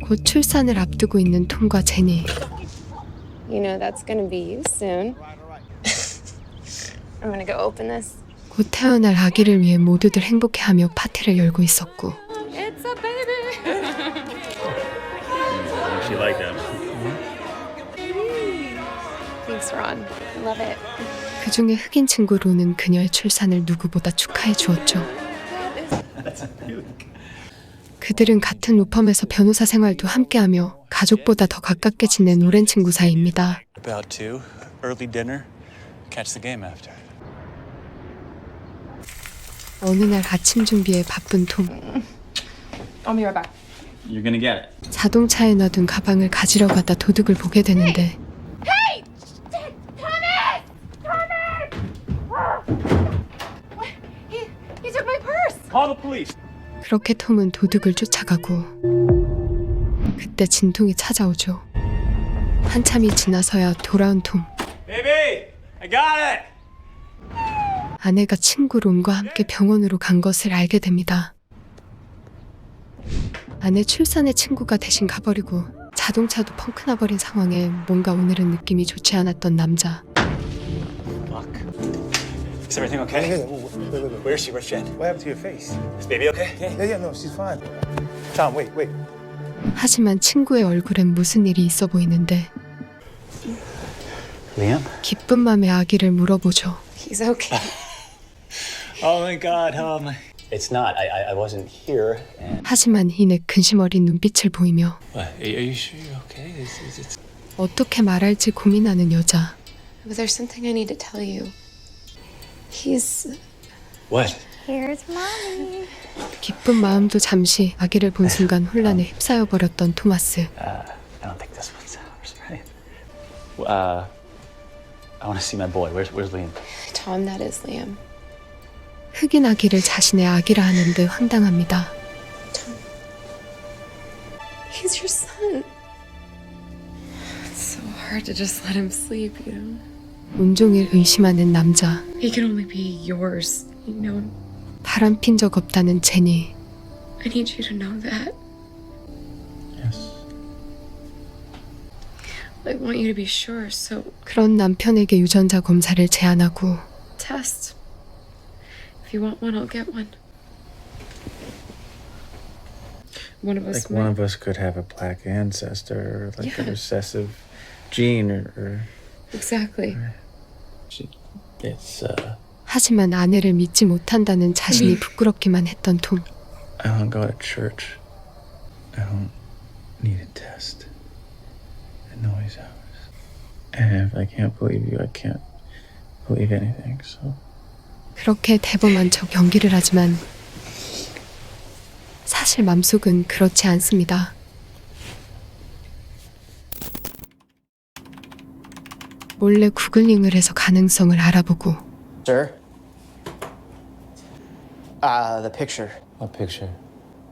곧 출산을 앞두고 있는 톰과 제니. You know that's gonna be you soon. I'm gonna go open this. 곧 태어날 아기를 위해 모두들 행복해하며 파티를 열고 있었고 It's a baby. She like that. Thanks, Ron. I love it. 그중에 흑인 친구 로는 그녀의 출산을 누구보다 축하해 주었죠. 그들은 같은 로펌에서 변호사 생활도 함께하며 가족보다 더 가깝게 지낸 오랜 친구 사이입니다. About two. Early dinner. Catch the game after. 어느 날 아침 준비에 바쁜 톰. I'll be right back. You're gonna get it. 자동차에 놔둔 가방을 가지러 가다 도둑을 보게 되는데 Hey! Thomas! He took my purse. Call the police. 그렇게 톰은 도둑을 쫓아가고 그때 진통이 찾아오죠. 한참이 지나서야 돌아온 톰. Baby, I got it. 아내가 친구 론과 함께 병원으로 간 것을 알게 됩니다. 아내 출산에 친구가 대신 가버리고 자동차도 펑크 나버린 상황에 뭔가 오늘은 느낌이 좋지 않았던 남자. Fuck. Is everything okay? Wait. Where's she? Where's Jen? What happened to your face? Is baby okay? Yeah, no, she's fine. Tom, wait. 하지만 친구의 얼굴엔 무슨 일이 있어 보이는데 Liam? 기쁜 맘에 아기를 물어보죠. He's okay. Oh my God, It's not. I wasn't here. And... 하지만 이내 근심 어린 눈빛을 보이며 What? Are you sure you're okay? It's... 어떻게 말할지 고민하는 여자. But there's something I need to tell you. He's... What? Here's mommy. 기쁜 마음도 잠시 아기를 본 순간 혼란에 휩싸여 버렸던 토마스. I don't think this one's ours, right? I want to see my boy. Where's Liam? Tom, that is Liam. 흑인 아기를 자신의 아기라 하는 듯 황당합니다. Tom. He's your son. It's so hard to just let him sleep, you know? 온종일 의심하는 남자. He can only be yours, you know? 바람핀 적 없다는 제니. I need you to know that. Yes. I want you to be sure, so 그런 남편에게 유전자 검사를 제안하고 test. If you want one, I'll get one. One of us Like one of us could have a black ancestor, or like a recessive gene, or Exactly. It's 하지만 아내를 믿지 못한다는 자신이 부끄럽기만 했던 톰. I don't go to church. I don't need a test. I know he's ours. And if I can't believe you, I can't believe anything. So 그렇게 대범한 척 연기를 하지만 사실 맘속은 그렇지 않습니다. 몰래 구글링을 해서 가능성을 알아보고 Sir? The picture. what picture?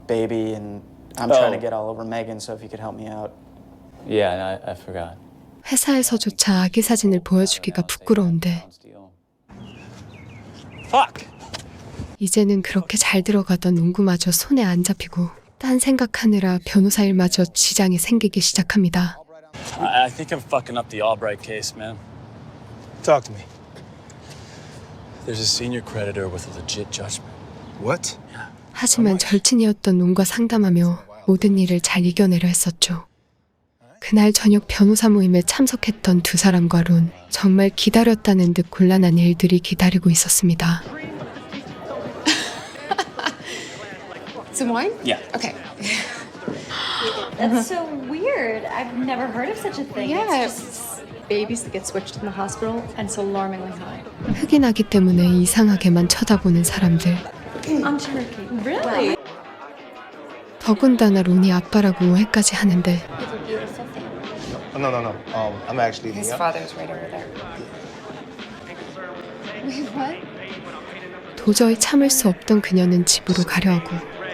Baby, and I'm trying to get all over Megan, so if you could help me out. Yeah, I forgot. 회사에서조차 아기 사진을 보여주기가 부끄러운데 Fuck. 이제는 그렇게 잘 들어가던 농구마저 손에 안 잡히고 딴 생각하느라 변호사 일마저 지장이 생기기 시작합니다. I think I'm fucking up the Albright case, man. talk to me. There's a senior creditor with a legit judgment. What? 하지만 절친이었던 론과 상담하며 모든 일을 잘 이겨내려 했었죠. 그날 저녁 변호사 모임에 참석했던 두 사람과 론, 정말 기다렸다는 듯 곤란한 일들이 기다리고 있었습니다. Some wine? Yeah. Okay. That's so weird. I've never heard of such a thing. Yeah. It's just babies that get switched in the hospital, and it's alarmingly high. 흑인 아기 때문에 이상하게만 쳐다보는 사람들. I'm Turkey. Really? 더군다나 론이 아빠라고 오해까지 하는데 It's a beautiful thing. No. I'm actually. His father's right over there. Wait, what? 도저히 참을 수 없던 그녀는 집으로 가려 하고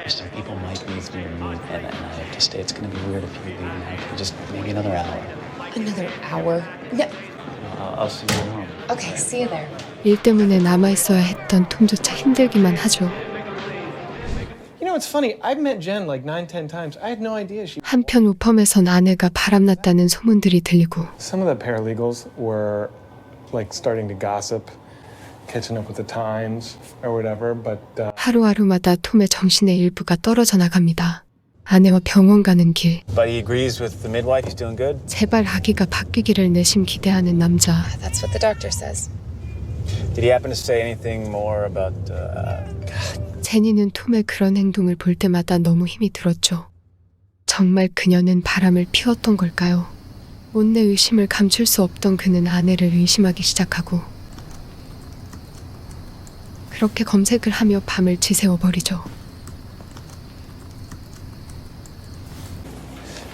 Some people might need me and I have to stay. It's gonna be weird if you leave now. Can we just maybe another hour? Another hour? No. I'll see you home. Okay, see you there. 일 때문에 남아있어야 했던 톰조차 힘들기만 하죠. You know know, it's funny. I've met Jen like 9, 10 times. I had no idea she. 한편 우펌에선 아내가 바람났다는 소문들이 들리고 Some of the paralegals were like starting to gossip, catching up with the times or whatever. But 하루하루마다 톰의 정신의 일부가 떨어져 나갑니다. 아내와 병원 가는 길, But he agrees with the midwife. He's doing good. 제발 아기가 바뀌기를 내심 기대하는 남자. That's what the doctor says. Did he happen to say anything more about? 제니는 톰의 그런 행동을 볼 때마다 너무 힘이 들었죠. 정말 그녀는 바람을 피웠던 걸까요? 온내 의심을 감출 수 없던 그는 아내를 의심하기 시작하고 그렇게 검색을 하며 밤을 지새워버리죠.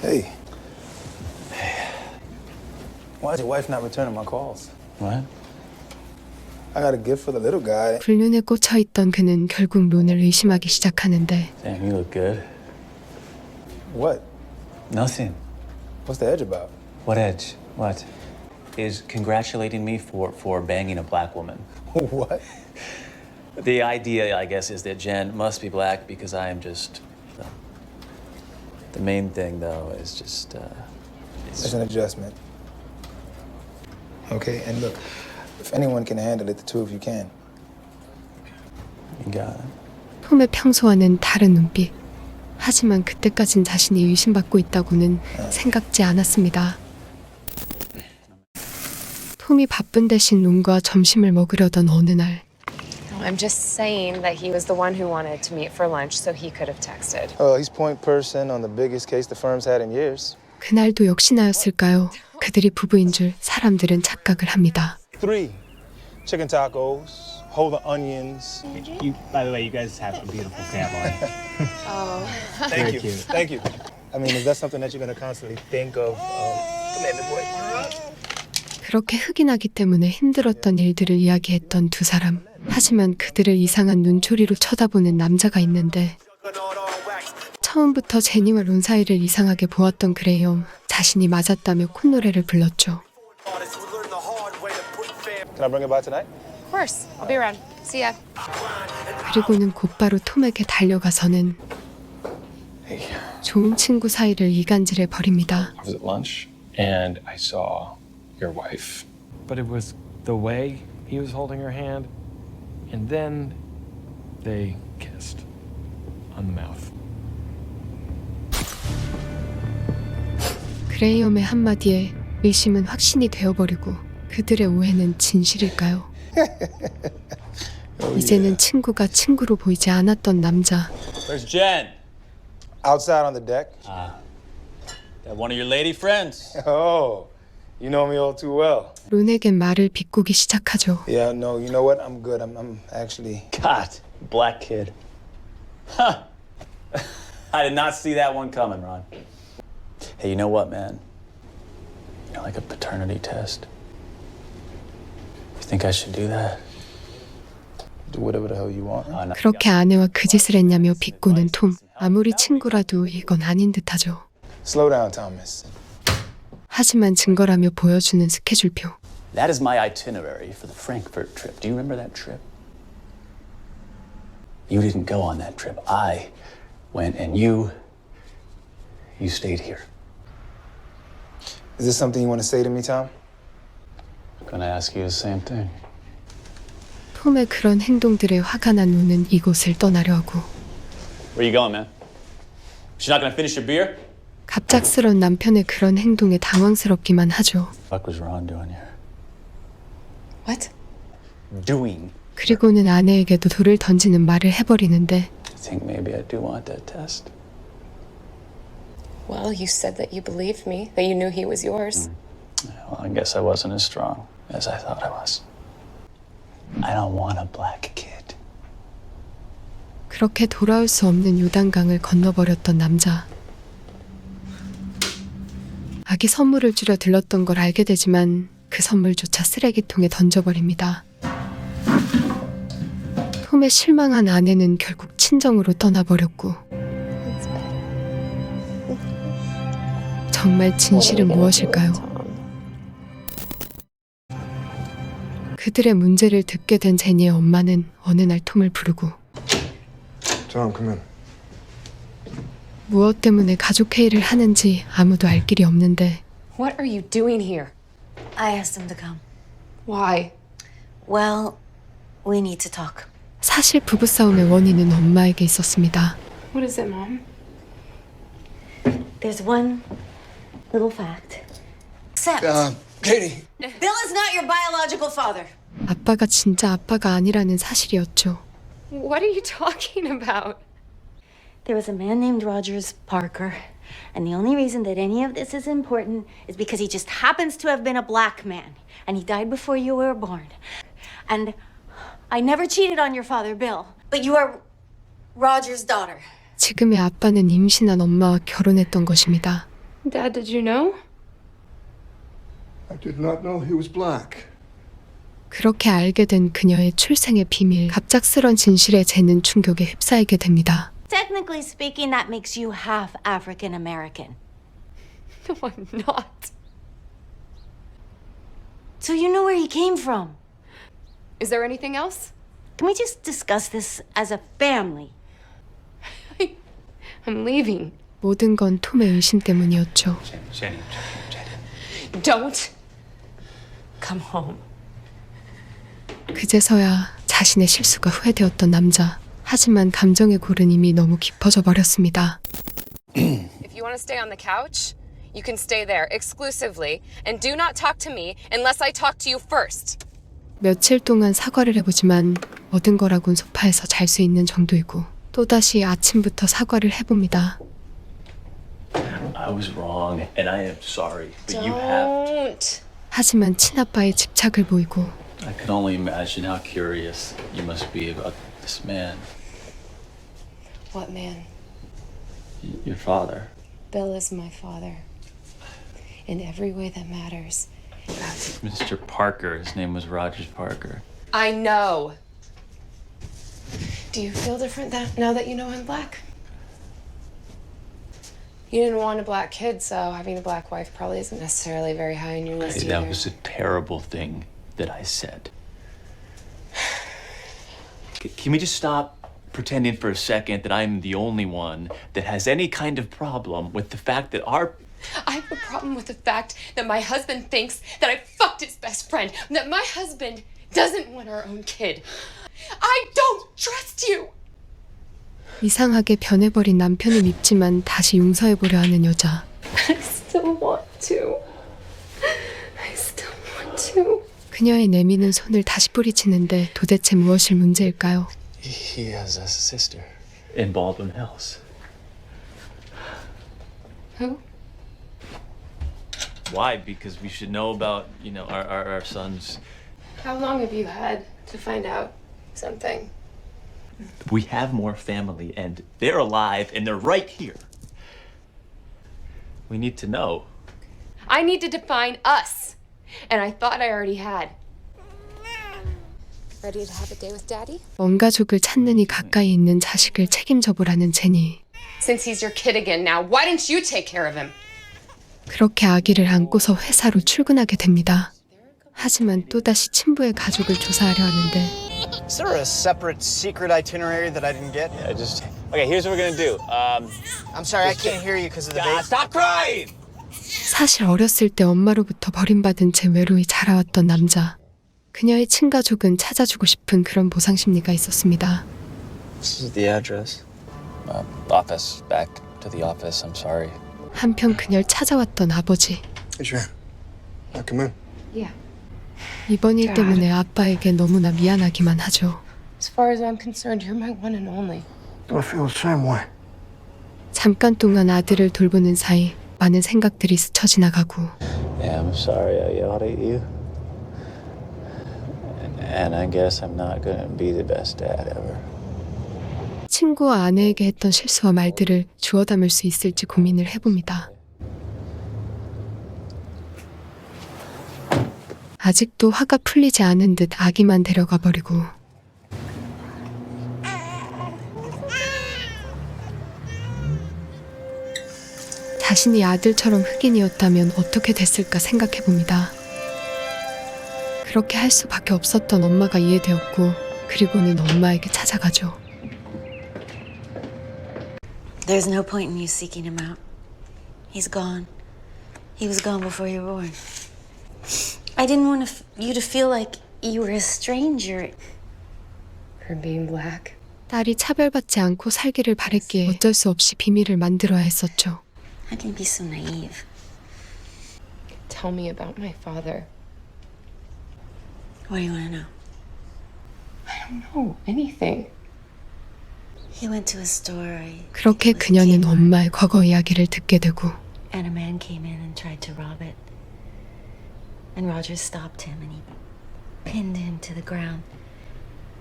Hey. Why is your wife not returning my calls? What? I got a gift for the little guy. 불륜에 꽂혀있던 그는 결국 론을 의심하기 시작하는데 Damn, you look good. What? Nothing. What's the edge about? What edge? What? Is congratulating me for banging a black woman. What? The idea, I guess, is that Jen must be black because I am just. The main thing, though, is just. It's an adjustment. Okay, and look, if anyone can handle it, the two of you can. You got it. 톰의 평소와는 다른 눈빛. 하지만 그때까진 자신이 의심받고 있다고는 생각지 않았습니다. 톰이 바쁜 대신 론과 점심을 먹으려던 어느 날 I'm just saying that he was the one who wanted to meet for lunch, so he could have texted. He's point person on the biggest case the firm's had in years. 그날도 역시나였을까요? 그들이 부부인 줄 사람들은 착각을 합니다. 3 chicken tacos, hold the onions. You, by the way, you guys have a beautiful family. Oh. Thank you. Thank you. I mean, is that something that you're going to constantly think of? Come here, big boy. 그렇게 흑인하기 때문에 힘들었던 일들을 이야기했던 두 사람. 하지만 그들을 이상한 눈초리로 쳐다보는 남자가 있는데 처음부터 제니와 론 사이를 이상하게 보았던 그레이엄. 자신이 맞았다며 콧노래를 불렀죠. Can I bring it by tonight? Of course. I'll be around. See ya. 그리고는 곧바로 톰에게 달려가서는 좋은 친구 사이를 이간질해 버립니다. I was at lunch and I saw your wife. But it was the way he was holding her hand, and then they kissed on the mouth. 그레이엄의 한마디에 의심은 확신이 되어버리고 그들의 오해는 진실일까요? 이제는 친구가 친구로 보이지 않았던 남자. Where's Jen? Outside on the deck. That one of your lady friends. Oh, you know me all too well. 론에겐 말을 비꼬기 시작하죠. Yeah, no, you know what? I'm good. I'm actually. God, black kid. Huh. I did not see that one coming, Ron. Hey, you know what, man? You know, like a paternity test. You think I should do that? Do whatever the hell you want. No. 그렇게 아내와 그 짓을 했냐며 비꼬는 톰. 아무리 친구라도 이건 아닌 듯하죠. Slow down, Thomas. 하지만 증거라며 보여주는 스케줄표. That is my itinerary for the Frankfurt trip. Do you remember that trip? You didn't go on that trip. I went and you stayed here. Is this something you want to say to me, Tom? I'm gonna ask you the same thing. 톰의 그런 행동들에 화가 난 론은 이곳을 떠나려 하고 Where you going, man? She's not gonna finish your beer? 갑작스런 남편의 그런 행동에 당황스럽기만 하죠. What was Ron doing here? What? Doing. 그리고는 아내에게도 돌을 던지는 말을 해버리는데 I think maybe I do want that test. Well, you said that you believed me, that you knew he was yours. Well, I guess I wasn't as strong as I thought I was. I don't want a black kid. 그렇게 돌아올 수 없는 요단강을 건너버렸던 남자. 아기 선물을 주려 들렀던 걸 알게 되지만 그 선물조차 쓰레기통에 던져버립니다. 톰의 실망한 아내는 결국 친정으로 떠나버렸고 정말 진실은 무엇일까요? 그들의 문제를 듣게 된 제니의 엄마는 어느 날 톰을 부르고 Tom, come in. 무엇 때문에 가족 회의를 하는지 아무도 알 길이 없는데 What are you doing here? I asked him to come. Why? Well, we need to talk. 사실 부부싸움의 원인은 엄마에게 있었습니다. What is it, Mom? There's one little fact. Except, Katie. Bill is not your biological father. 아빠가 진짜 아빠가 아니라는 사실이었죠. What are you talking about? There was a man named Rogers Parker, and the only reason that any of this is important is because he just happens to have been a black man, and he died before you were born. And I never cheated on your father, Bill, but you are Rogers' daughter. 지금의 아빠는 임신한 엄마와 결혼했던 것입니다. Dad, did you know? I did not know he was black. 그렇게 알게 된 그녀의 출생의 비밀, 갑작스런 진실에 쟤는 충격에 휩싸이게 됩니다. Technically speaking, that makes you half African American. No, I'm not. So you know where he came from. Is there anything else? Can we just discuss this as a family? I'm leaving. 모든 건 톰의 의심 때문이었죠. Don't come home. 그제서야 자신의 실수가 후회되었던 남자. 하지만 감정의 골은 이미 너무 깊어져 버렸습니다. If you want to stay on the couch, you can stay there exclusively, and do not talk to me unless I talk to you first. 며칠 동안 사과를 해보지만 얻은 거라곤 소파에서 잘 수 있는 정도이고 또다시 아침부터 사과를 해봅니다. I was wrong, and I am sorry, but you have. Don't. 하지만 친아빠의 집착을 보이고 I can only imagine how curious you must be about this man, What man? your father. Bill is my father. In every way that matters. Mr. Parker. His name was Rogers Parker. I know. Do you feel different now that you know I'm black? You didn't want a black kid, so having a black wife probably isn't necessarily very high on your list That either. was a terrible thing that I said. Can we just stop pretending for a second that I'm the only one that has any kind of problem with the fact that our... I have a problem with the fact that my husband thinks that I fucked his best friend, that my husband doesn't want our own kid. I don't trust you! 이상하게 변해버린 남편을 밉지만 다시 용서해보려 하는 여자. I still want to. I still want to. 그녀의 내미는 손을 다시 뿌리치는데 도대체 무엇일 문제일까요? He has a sister. In Baldwin Hills. Who? Why? Because we should know about, our sons. How long have you had to find out something? We have more family, and they're alive, and they're right here. We need to know. I need to define us. And I thought I already had. Ready to have a day with Daddy? 원가족을 찾느니 가까이 있는 자식을 책임져 보라는 제니. Since he's your kid again now, why didn't you take care of him? 그렇게 아기를 안고서 회사로 출근하게 됩니다. 하지만 또다시 친부의 가족을 조사하려 하는데 Is there a separate secret itinerary that I didn't get? Yeah, okay, here's what we're gonna do. I'm sorry, I can't hear you because of the bass. Stop crying! 사실 어렸을 때 엄마로부터 버림받은 채 외로이 자라왔던 남자. 그녀의 친가족은 찾아주고 싶은 그런 보상 심리가 있었습니다. This is the address. Office. Back to the office. I'm sorry. 한편 그녀를 찾아왔던 아버지. Hey, Sharon. Come in. Yeah. 이번 일 때문에 아빠에게 너무나 미안하기만 하죠. As far as I'm concerned, you're my one and only. I feel the same way. 잠깐 동안 아들을 돌보는 사이 많은 생각들이 스쳐 지나가고 Yeah, I'm sorry I yelled at you. And I guess I'm not gonna be the best dad ever. 친구와 아내에게 했던 실수와 말들을 주워 담을 수 있을지 고민을 해봅니다. 아직도 화가 풀리지 않은 듯 아기만 데려가 버리고 자신이 아들처럼 흑인이었다면 어떻게 됐을까 생각해봅니다. 그렇게 할 수밖에 없었던 엄마가 이해되었고 그리고는 엄마에게 찾아가죠. There's no point in you seeking him out. He's gone. He was gone before you were born. I didn't want you to feel like you were a stranger. For being black. 딸이 차별받지 않고 살기를 바랬기에 어쩔 수 없이 비밀을 만들어야 했었죠. How can you be so naive? Tell me about my father. What do you want to know? I don't know anything. He went to a store. 그렇게 그녀는 엄마의 과거 이야기를 듣게 되고 And a man came in and tried to rob it. And Rogers stopped him and he pinned him to the ground.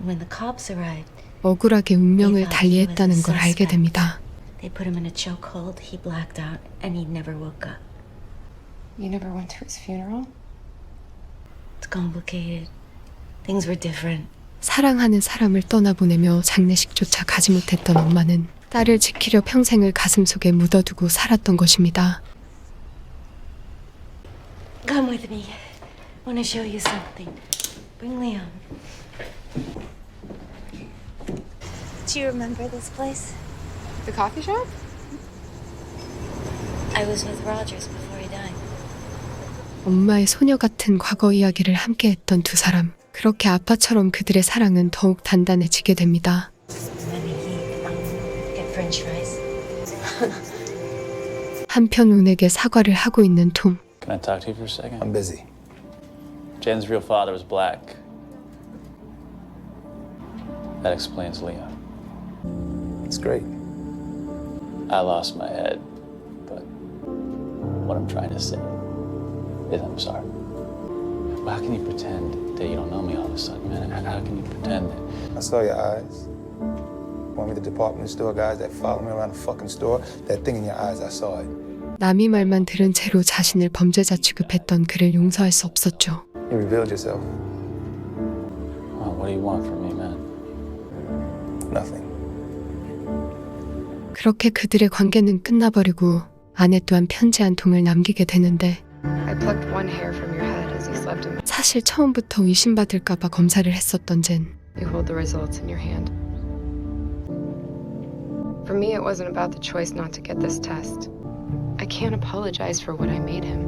When the cops arrived, 억울하게 운명을 달리했다는 걸 알게 됩니다. they put him in a chokehold. He blacked out and he never woke up. You never went to his funeral? It's complicated. Things were different. 사랑하는 사람을 떠나보내며 장례식조차 가지 못했던 엄마는 딸을 지키려 평생을 가슴속에 묻어두고 살았던 것입니다. Come with me. I want to show you something. Bring Liam. Do you remember this place? The coffee shop? I was with Rogers before he died. 엄마의 소녀 같은 과거 이야기를 함께했던 두 사람. 그렇게 아빠처럼 그들의 사랑은 더욱 단단해지게 됩니다. And he get French fries. 한편 운에게 사과를 하고 있는 톰. Can I talk to you for a second? I'm busy. Jen's real father was black. That explains Leon. It's great. I lost my head, but what I'm trying to say is I'm sorry. Well, how can you pretend that you don't know me all of a sudden, man? How can you pretend that? I saw your eyes. Want me the department store guys that follow me around the fucking store? That thing in your eyes, I saw it. 남이 말만 들은 채로 자신을 범죄자 취급했던 그를 용서할 수 없었죠. You revealed yourself. Well, what do you want from me, man? Nothing. 그렇게 그들의 관계는 끝나버리고 아내 또한 편지 한 통을 남기게 되는데 I plucked one hair from your head as you slept in. 사실 처음부터 의심받을까봐 검사를 했었던 젠. You hold the results in your hand. For me, it wasn't about the choice not to get this test. I can't apologize for what I made him.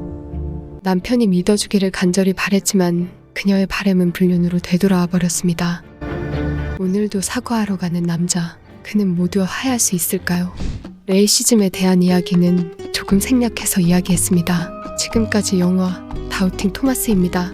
남편이 믿어주기를 간절히 바랬지만 그녀의 바램은 불륜으로 되돌아와 버렸습니다. 오늘도 사과하러 가는 남자. 그는 모두 화해할 수 있을까요? 레이시즘에 대한 이야기는 조금 생략해서 이야기했습니다. 지금까지 영화 다우팅 토마스입니다.